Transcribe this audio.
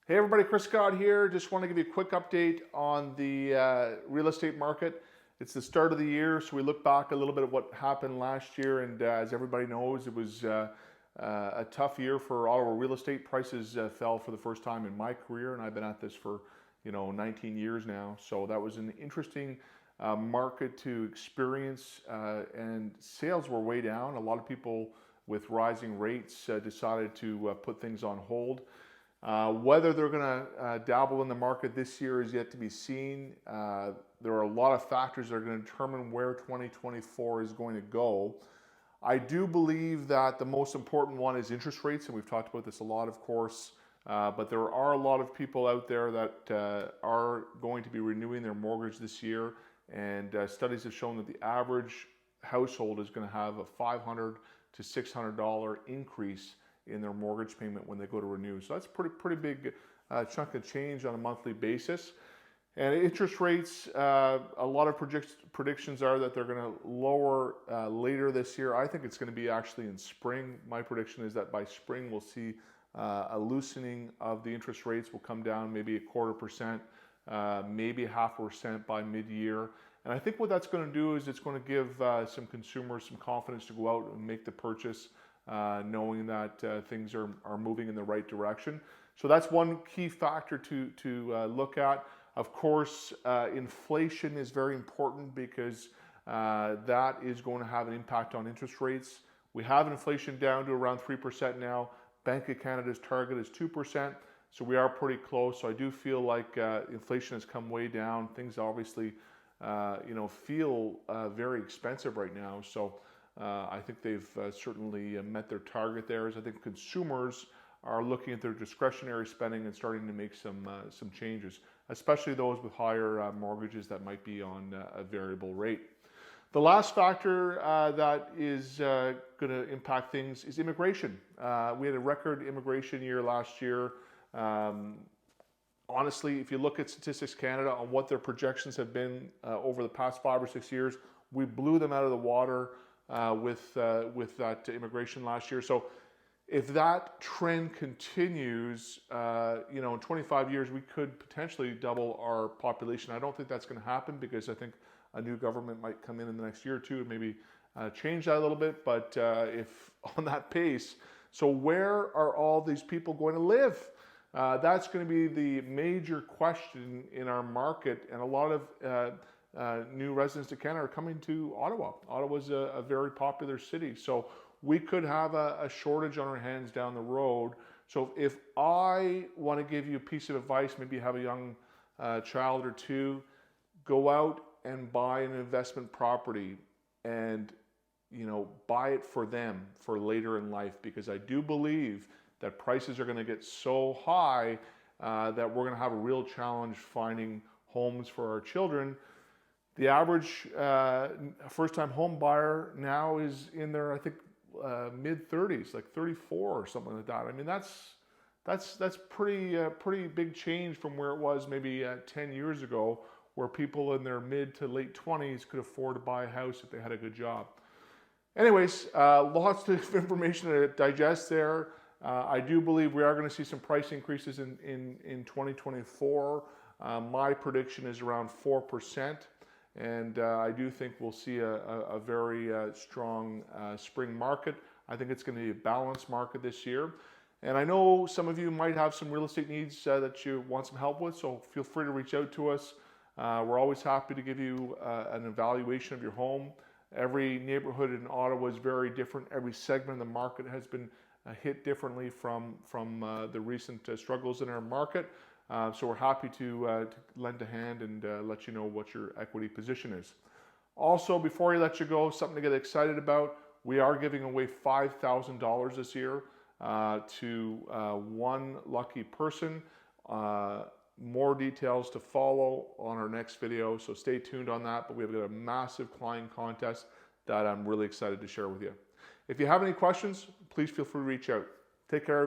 Hey everybody, Chris Scott here. Just want to give you a quick update on the real estate market. It's the start of the year, so we look back a little bit at what happened last year, and as everybody knows, it was a tough year for Ottawa real estate. Prices fell for the first time in my career, and I've been at this for 19 years now. So that was an interesting market to experience, and sales were way down. A lot of people with rising rates decided to put things on hold. Whether they're going to dabble in the market this year is yet to be seen. There are a lot of factors that are going to determine where 2024 is going to go. I do believe that the most important one is interest rates, and we've talked about this a lot, of course. But there are a lot of people out there that are going to be renewing their mortgage this year, and studies have shown that the average household is going to have a $500 to $600 increase in their mortgage payment when they go to renew. So that's pretty big chunk of change on a monthly basis. And interest rates, a lot of predictions are that they're going to lower later this year. I think it's going to be actually in spring. My prediction is that by spring we'll see a loosening of the interest rates. Will come down maybe 0.25%, maybe 0.5% by mid-year. And I think what that's going to do is it's going to give some consumers some confidence to go out and make the purchase, knowing that things are moving in the right direction. So that's one key factor to look at. Of course, inflation is very important because that is going to have an impact on interest rates. We have inflation down to around 3% now. Bank of Canada's target is 2%, so we are pretty close. So I do feel like inflation has come way down. Things obviously feel very expensive right now. So I think they've certainly met their target there. As I think consumers are looking at their discretionary spending and starting to make some changes, especially those with higher mortgages that might be on a variable rate. The last factor that is going to impact things is immigration. We had a record immigration year last year. Honestly, if you look at Statistics Canada on what their projections have been over the past 5 or 6 years, we blew them out of the water with that immigration last year. So if that trend continues, in 25 years, we could potentially double our population. I don't think that's going to happen because I think a new government might come in the next year or two and maybe change that a little bit. But if on that pace, so where are all these people going to live? That's going to be the major question in our market, and a lot of new residents to Canada are coming to Ottawa. Ottawa's a very popular city, so we could have a shortage on our hands down the road. So if I want to give you a piece of advice, maybe you have a young child or two, go out and buy an investment property and buy it for them for later in life, because I do believe that prices are going to get so high that we're going to have a real challenge finding homes for our children. The average first-time home buyer now is in their, I think, mid-30s, like 34 or something like that. I mean, that's pretty big change from where it was maybe 10 years ago, where people in their mid to late 20s could afford to buy a house if they had a good job. Anyways, lots of information to digest there. I do believe we are going to see some price increases in 2024. My prediction is around 4%. And I do think we'll see a very strong spring market. I think it's going to be a balanced market this year. And I know some of you might have some real estate needs that you want some help with, so feel free to reach out to us. We're always happy to give you an evaluation of your home. Every neighborhood in Ottawa is very different. Every segment of the market has been hit differently from the recent struggles in our market. So we're happy to lend a hand and let you know what your equity position is. Also, before I let you go, something to get excited about. We are giving away $5,000 this year to one lucky person. More details to follow on our next video, so stay tuned on that. But we've got a massive client contest that I'm really excited to share with you. If you have any questions, please feel free to reach out. Take care.